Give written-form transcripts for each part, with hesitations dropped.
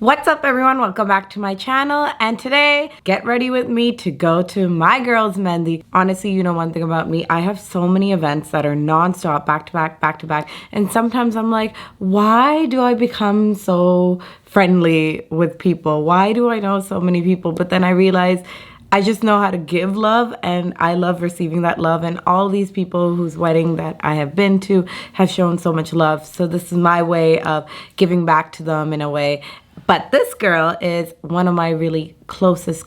What's up everyone, welcome back to my channel, and today get ready with me to go to my girl's Mendi. Honestly, you know one thing about me, I have so many events that are non-stop, back to back, and sometimes I'm like, why do I become so friendly with people? Why do I know so many people? But then I realize I just know how to give love, and I love receiving that love, and all these people whose wedding that I have been to have shown so much love. So this is my way of giving back to them in a way. But this girl is one of my really closest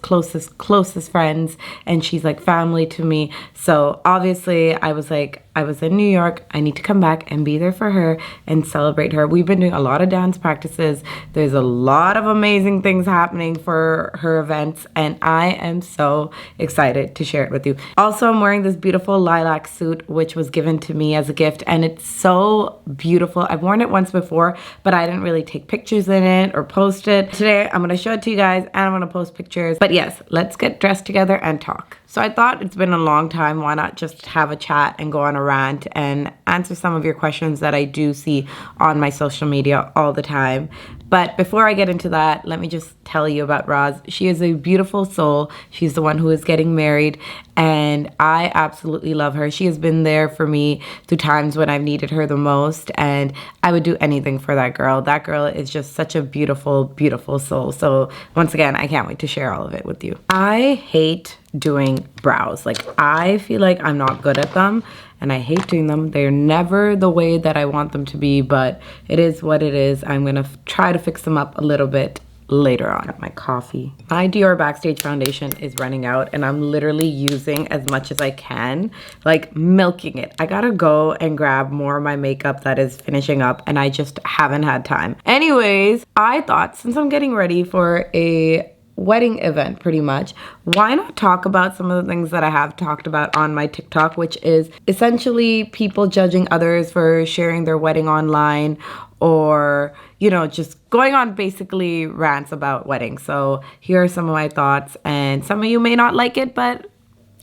friends, and she's like family to me. So obviously I was in New York, I need to come back and be there for her and celebrate her. We've been doing a lot of dance practices. There's a lot of amazing things happening for her events, and I am so excited to share it with you. Also, I'm wearing this beautiful lilac suit, which was given to me as a gift, and it's so beautiful. I've worn it once before, but I didn't really take pictures in it or post it. Today, I'm gonna show it to you guys, and I'm gonna post pictures. But yes, let's get dressed together and talk. So I thought it's been a long time, why not just have a chat and go on a rant and answer some of your questions that I do see on my social media all the time. But before I get into that, let me just tell you about Roz. She is a beautiful soul. She's the one who is getting married, and I absolutely love her. She has been there for me through times when I've needed her the most, and I would do anything for that girl. That girl is just such a beautiful, beautiful soul. So once again, I can't wait to share all of it with you. I hate doing brows. Like, I feel like I'm not good at them, and I hate doing them. They're never the way that I want them to be, but it is what it is. I'm gonna try to fix them up a little bit later on. Got my coffee. My Dior Backstage foundation is running out, and I'm literally using as much as I can, like milking it. I gotta go and grab more of my makeup that is finishing up, and I just haven't had time. Anyways, I thought since I'm getting ready for a wedding event pretty much, why not talk about some of the things that I have talked about on my TikTok, which is essentially people judging others for sharing their wedding online, or, you know, just going on basically rants about weddings. So here are some of my thoughts, and some of you may not like it, but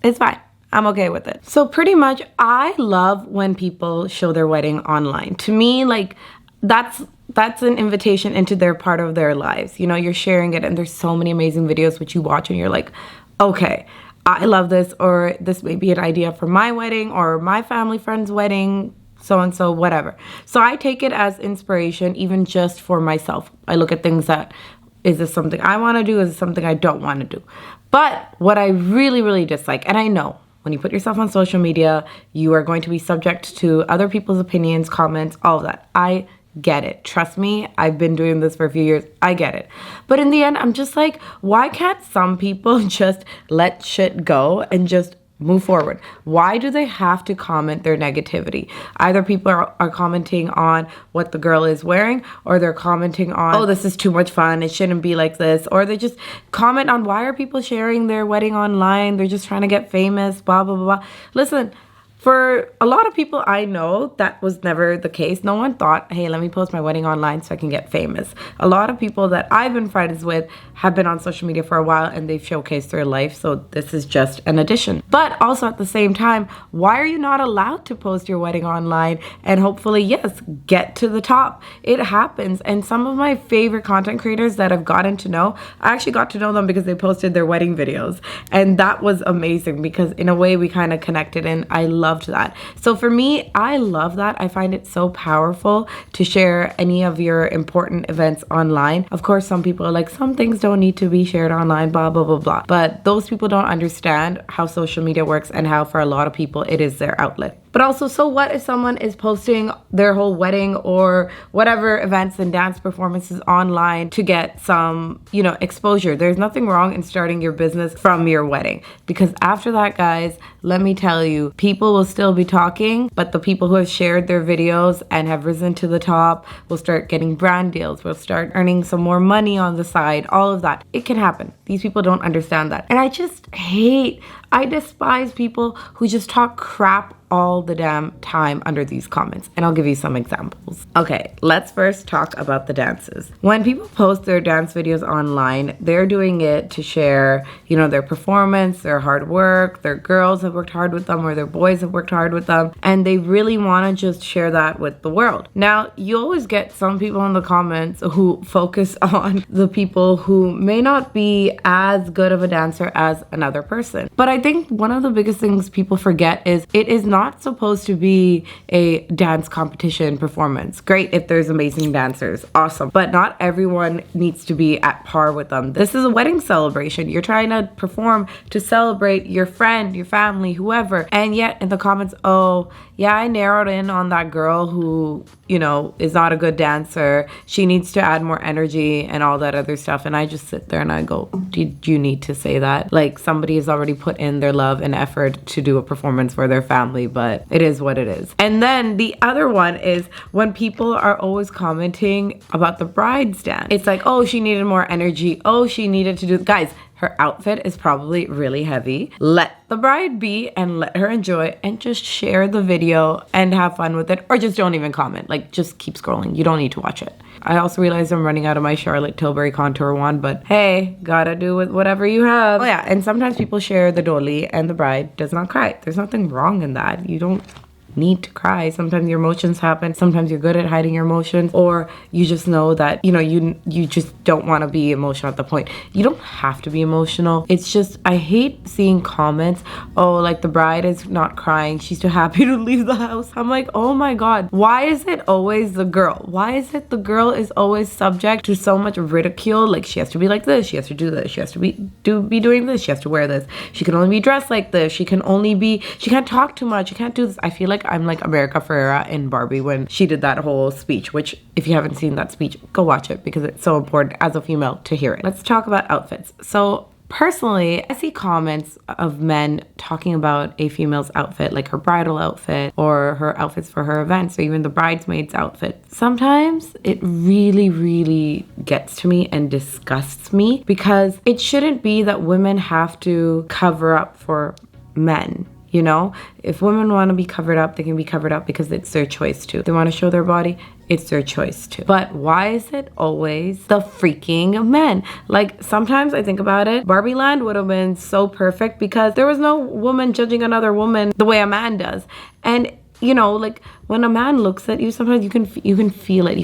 it's fine. I'm okay with it. So pretty much, I love when people show their wedding online. To me, like, that's an invitation into their part of their lives. You know, you're sharing it, and there's so many amazing videos which you watch and you're like, okay, I love this, or this may be an idea for my wedding or my family friend's wedding, so and so, whatever. So I take it as inspiration, even just for myself. I look at things that, is this something I want to do? Is this something I don't want to do? But what I really dislike, and I know when you put yourself on social media, you are going to be subject to other people's opinions, comments, all of that. I get it. Trust me, I've been doing this for a few years. I get it. But in the end, I'm just like, why can't some people just let shit go and just move forward? Why do they have to comment their negativity? Either people are commenting on what the girl is wearing, or they're commenting on, oh, this is too much fun, it shouldn't be like this, or they just comment on, why are people sharing their wedding online? They're just trying to get famous, blah, blah, blah. Listen, for a lot of people I know, that was never the case. No one thought, hey, let me post my wedding online so I can get famous. A lot of people that I've been friends with have been on social media for a while, and they've showcased their life, so this is just an addition. But also at the same time, why are you not allowed to post your wedding online and hopefully, yes, get to the top? It happens. And some of my favorite content creators that I've gotten to know, I actually got to know them because they posted their wedding videos, and that was amazing because in a way we kind of connected, and I loved that. So for me, I love that. I find it so powerful to share any of your important events online. Of course, some people are like, some things don't need to be shared online, blah, blah, blah, blah. But those people don't understand how social media works and how for a lot of people it is their outlet. But also, so what if someone is posting their whole wedding or whatever events and dance performances online to get some, you know, exposure? There's nothing wrong in starting your business from your wedding, because after that, guys, let me tell you, people will still be talking, but the people who have shared their videos and have risen to the top will start getting brand deals, will start earning some more money on the side, all of that. It can happen. These people don't understand that. And I despise people who just talk crap all the damn time under these comments. And I'll give you some examples. Okay, let's first talk about the dances. When people post their dance videos online, they're doing it to share, you know, their performance, their hard work, their girls have worked hard with them or their boys have worked hard with them. And they really want to just share that with the world. Now, you always get some people in the comments who focus on the people who may not be as good of a dancer as another person. But I think one of the biggest things people forget is it is not supposed to be a dance competition performance. Great if there's amazing dancers, awesome. But not everyone needs to be at par with them. This is a wedding celebration. You're trying to perform to celebrate your friend, your family, whoever. And yet in the comments, oh, yeah, I narrowed in on that girl who, you know, is not a good dancer. She needs to add more energy and all that other stuff. And I just sit there and I go, did you need to say that? Like, somebody has already put in their love and effort to do a performance for their family, but it is what it is. And then the other one is when people are always commenting about the bride's dance. It's like, oh, she needed more energy. Oh, she needed to do, guys, her outfit is probably really heavy. Let the bride be and let her enjoy and just share the video and have fun with it, or just don't even comment. Like, just keep scrolling. You don't need to watch it. I also realized I'm running out of my Charlotte Tilbury contour wand, but hey, gotta do with whatever you have. Oh yeah, and sometimes people share the dolly and the bride does not cry. There's nothing wrong in that. You don't need to cry. Sometimes your emotions happen. Sometimes you're good at hiding your emotions, or you just know that, you know, you just don't want to be emotional at the point. You don't have to be emotional. It's just, I hate seeing comments, oh, like the bride is not crying, she's too happy to leave the house. I'm like, oh my god, why is it always the girl? Why is it the girl is always subject to so much ridicule? Like, she has to be like this, she has to do this, she has to be doing this, she has to wear this, she can only be dressed like this, she can't talk too much, she can't do this. I feel like I'm like America Ferrera in Barbie when she did that whole speech, which if you haven't seen that speech, go watch it because it's so important as a female to hear it. Let's talk about outfits. So personally, I see comments of men talking about a female's outfit, like her bridal outfit or her outfits for her events, or even the bridesmaid's outfit. Sometimes it really, really gets to me and disgusts me because it shouldn't be that women have to cover up for men. You know, if women want to be covered up, they can be covered up because it's their choice to. If they want to show their body, it's their choice to. But why is it always the freaking men? Like, sometimes I think about it, Barbie Land would have been so perfect because there was no woman judging another woman the way a man does. And you know, like when a man looks at you, sometimes you can feel it.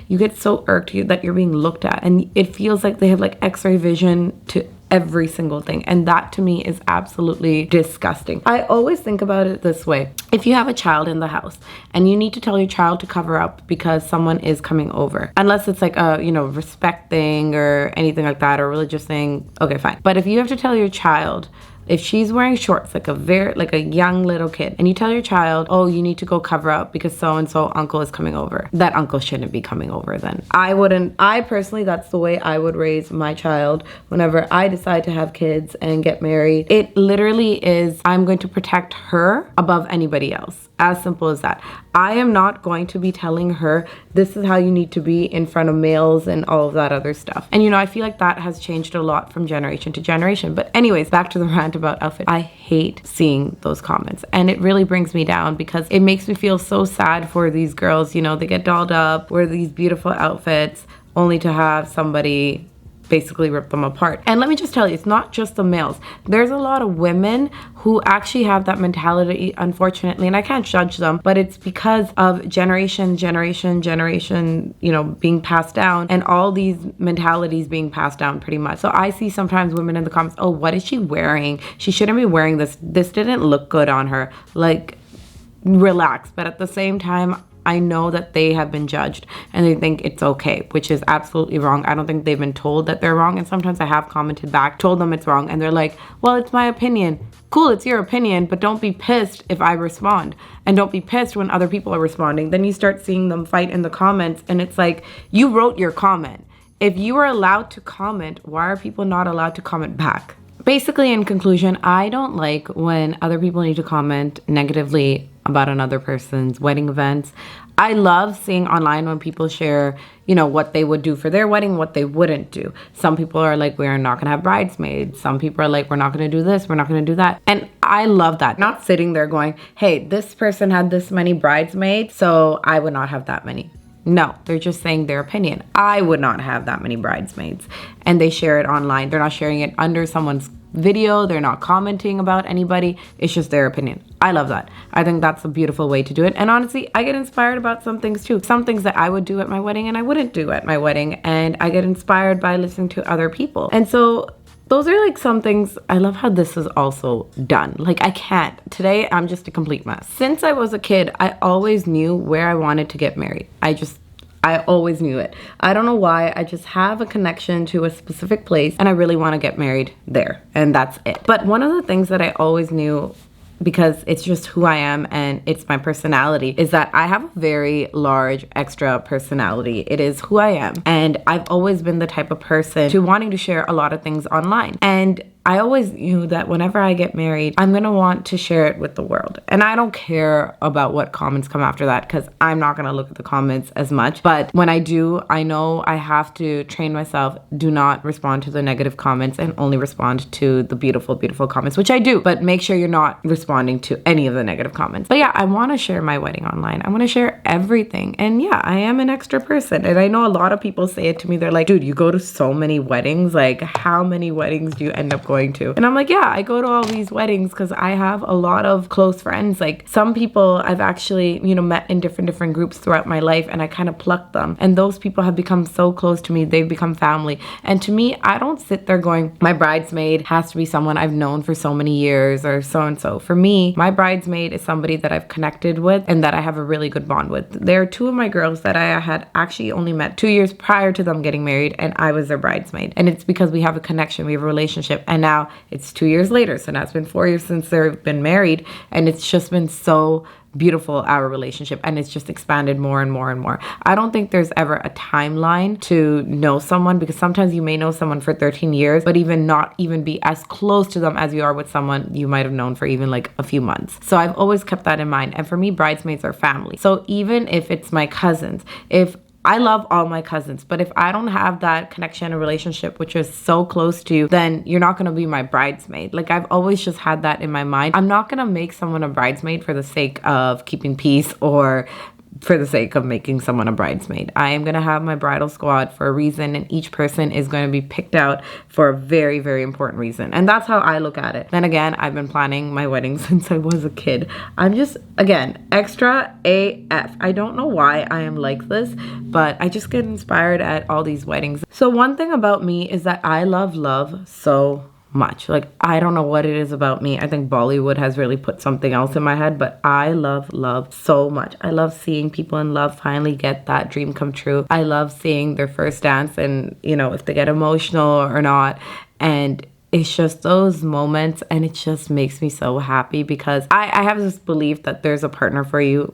You get so irked that you're being looked at, and it feels like they have like X-ray vision to every single thing. And that to me is absolutely disgusting. I always think about it this way. If you have a child in the house and you need to tell your child to cover up because someone is coming over, unless it's like a, you know, respect thing or anything like that, or religious thing, okay, fine. But if you have to tell your child, if she's wearing shorts like a young little kid, and you tell your child, oh, you need to go cover up because so-and-so uncle is coming over, that uncle shouldn't be coming over then. I personally, that's the way I would raise my child whenever I decide to have kids and get married. It literally is, I'm going to protect her above anybody else. As simple as that. I am not going to be telling her this is how you need to be in front of males and all of that other stuff. And you know, I feel like that has changed a lot from generation to generation. But anyways, back to the rant about outfit. I hate seeing those comments, and it really brings me down because it makes me feel so sad for these girls. You know, they get dolled up, wear these beautiful outfits only to have somebody basically rip them apart. And let me just tell you, it's not just the males. There's a lot of women who actually have that mentality, unfortunately, and I can't judge them, but it's because of generation, you know, being passed down, and all these mentalities being passed down pretty much. So I see sometimes women in the comments, oh, what is she wearing? She shouldn't be wearing this. This didn't look good on her. Like, relax. But at the same time, I know that they have been judged and they think it's okay, which is absolutely wrong. I don't think they've been told that they're wrong. And sometimes I have commented back, told them it's wrong, and they're like, well, it's my opinion. Cool, it's your opinion, but don't be pissed if I respond. And don't be pissed when other people are responding. Then you start seeing them fight in the comments, and it's like, you wrote your comment. If you are allowed to comment, why are people not allowed to comment back? basically, in conclusion, I don't like when other people need to comment negatively about another person's wedding events. I love seeing online when people share, what they would do for their wedding, what they wouldn't do. Some people are like, we're not going to have bridesmaids. Some people are like, we're not going to do this, we're not going to do that. And I love that. Not sitting there going, hey, this person had this many bridesmaids, so I would not have that many. No, they're just saying their opinion. I would not have that many bridesmaids. And they share it online. They're not sharing it under someone's video. They're not commenting about anybody. It's just their opinion. I love that. I think that's a beautiful way to do it. And honestly, I get inspired about some things too. Some things that I would do at my wedding and I wouldn't do at my wedding. And I get inspired by listening to other people. And so those are like some things. I love how this is also done. Like I can't. Today, I'm just a complete mess. Since I was a kid, I always knew where I wanted to get married. I always knew it. I don't know why. I just have a connection to a specific place and I really want to get married there. And that's it. But one of the things that I always knew, because it's just who I am and it's my personality, is that I have a very large extra personality. It is who I am. And I've always been the type of person to wanting to share a lot of things online. And I always knew that whenever I get married, I'm gonna want to share it with the world. And I don't care about what comments come after that because I'm not gonna look at the comments as much. But when I do, I know I have to train myself, do not respond to the negative comments and only respond to the beautiful, beautiful comments, which I do. But make sure you're not responding to any of the negative comments. But yeah, I wanna share my wedding online. I wanna share everything. And yeah, I am an extra person. And I know a lot of people say it to me. They're like, dude, you go to so many weddings. Like, how many weddings do you end up going to? And I'm like, yeah, I go to all these weddings because I have a lot of close friends. Like some people I've actually, met in different groups throughout my life and I kind of plucked them. And those people have become so close to me. They've become family. And to me, I don't sit there going, my bridesmaid has to be someone I've known for so many years or so-and-so. For me, my bridesmaid is somebody that I've connected with and that I have a really good bond with. There are two of my girls that I had actually only met 2 years prior to them getting married and I was their bridesmaid. And it's because we have a connection, we have a relationship. And now it's 2 years later. So now it's been 4 years since they've been married. And it's just been so beautiful, our relationship. And it's just expanded more and more and more. I don't think there's ever a timeline to know someone because sometimes you may know someone for 13 years, but not even be as close to them as you are with someone you might have known for even like a few months. So I've always kept that in mind. And for me, bridesmaids are family. So even if it's my cousins, I love all my cousins, but if I don't have that connection and relationship, which is so close to you, then you're not going to be my bridesmaid. Like I've always just had that in my mind. I'm not going to make someone a bridesmaid for the sake of keeping peace or for the sake of making someone a bridesmaid. I am going to have my bridal squad for a reason, and each person is going to be picked out for a very, very important reason. And that's how I look at it. Then again, I've been planning my wedding since I was a kid. I'm just, again, extra AF. I don't know why I am like this, but I just get inspired at all these weddings. So one thing about me is that I love love so much. Like, I don't know what it is about me. I think Bollywood has really put something else in my head, but I love love so much. I love seeing people in love finally get that dream come true. I love seeing their first dance and, if they get emotional or not. And it's just those moments, and it just makes me so happy because I have this belief that there's a partner for you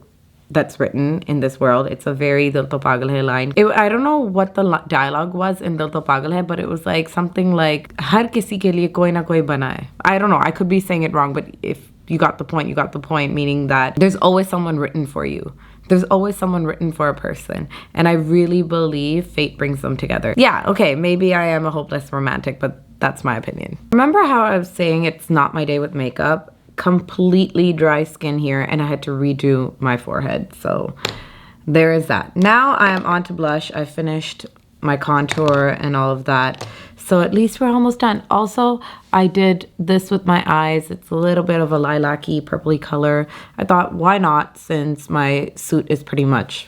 that's written in this world. It's a very Dil To Pagal Hai line. I don't know what the dialogue was in Dil To Pagal Hai, but it was like something like Har kisi ke liye koi na koi bana hai. I don't know. I could be saying it wrong, but if you got the point, you got the point, meaning that there's always someone written for you. There's always someone written for a person. And I really believe fate brings them together. Yeah, okay, maybe I am a hopeless romantic, but that's my opinion. Remember how I was saying it's not my day with makeup? Completely dry skin here, and I had to redo my forehead. So there is that. Now I am on to blush. I finished my contour and all of that. So at least we're almost done. Also, I did this with my eyes. It's a little bit of a lilac-y, purpley color. I thought, why not, since my suit is pretty much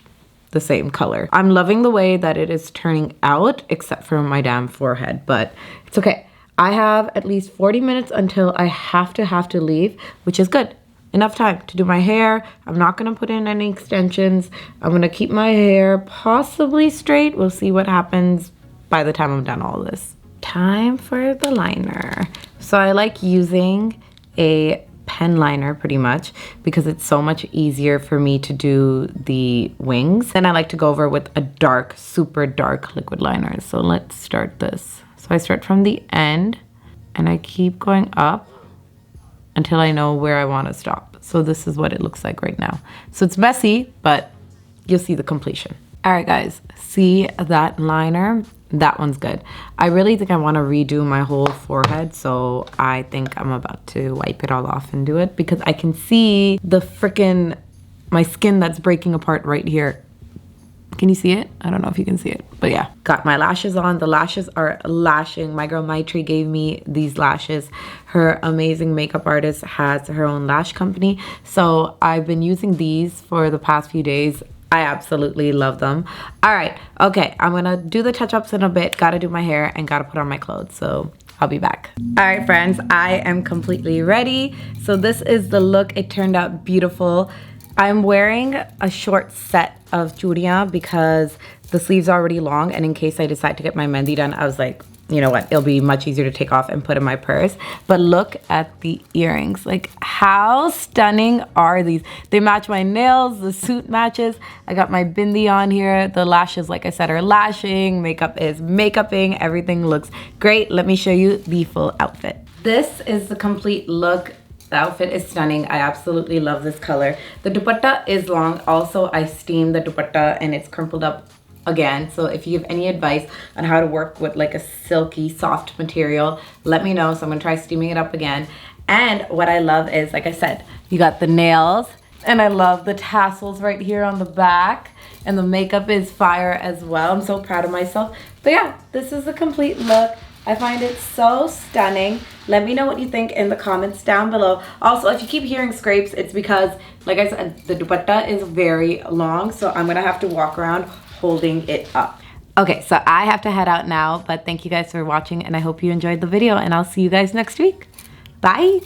the same color. I'm loving the way that it is turning out, except for my damn forehead, but it's okay. I have at least 40 minutes until I have to leave, which is good. Enough time to do my hair. I'm not going to put in any extensions. I'm going to keep my hair possibly straight. We'll see what happens by the time I'm done all this. Time for the liner. So I like using a pen liner pretty much because it's so much easier for me to do the wings. Then I like to go over with a dark, super dark liquid liner. So let's start this. So I start from the end and I keep going up until I know where I want to stop. So this is what it looks like right now. So it's messy, but you'll see the completion. All right, guys, see that liner? That one's good. I really think I want to redo my whole forehead, so I think I'm about to wipe it all off and do it because I can see the freaking, my skin that's breaking apart right here. Can you see it? I don't know if you can see it, but yeah. Got my lashes on. The lashes are lashing. My girl Maitri gave me these lashes. Her amazing makeup artist has her own lash company. So I've been using these for the past few days. I absolutely love them. All right, okay, I'm gonna do the touch-ups in a bit. Gotta do my hair and gotta put on my clothes, so I'll be back. All right, friends, I am completely ready. So this is the look. It turned out beautiful. I'm wearing a short set of churiyan because the sleeve's are already long, and in case I decide to get my mehndi done, I was like, you know what, it'll be much easier to take off and put in my purse. But look at the earrings. Like, how stunning are these? They match my nails, the suit matches. I got my bindi on here. The lashes, like I said, are lashing. Makeup is makeuping. Everything looks great. Let me show you the full outfit. This is the complete look. The outfit is stunning. I absolutely love this color. The dupatta is long. Also, I steamed the dupatta and it's crumpled up again. So if you have any advice on how to work with like a silky, soft material, let me know. So I'm gonna try steaming it up again. And what I love is, like I said, you got the nails, and I love the tassels right here on the back. And the makeup is fire as well. I'm so proud of myself. But yeah, this is the complete look. I find it so stunning. Let me know what you think in the comments down below. Also, if you keep hearing scrapes, it's because, like I said, the dupatta is very long, so I'm gonna have to walk around holding it up. Okay, so I have to head out now, but thank you guys for watching, and I hope you enjoyed the video, and I'll see you guys next week. Bye.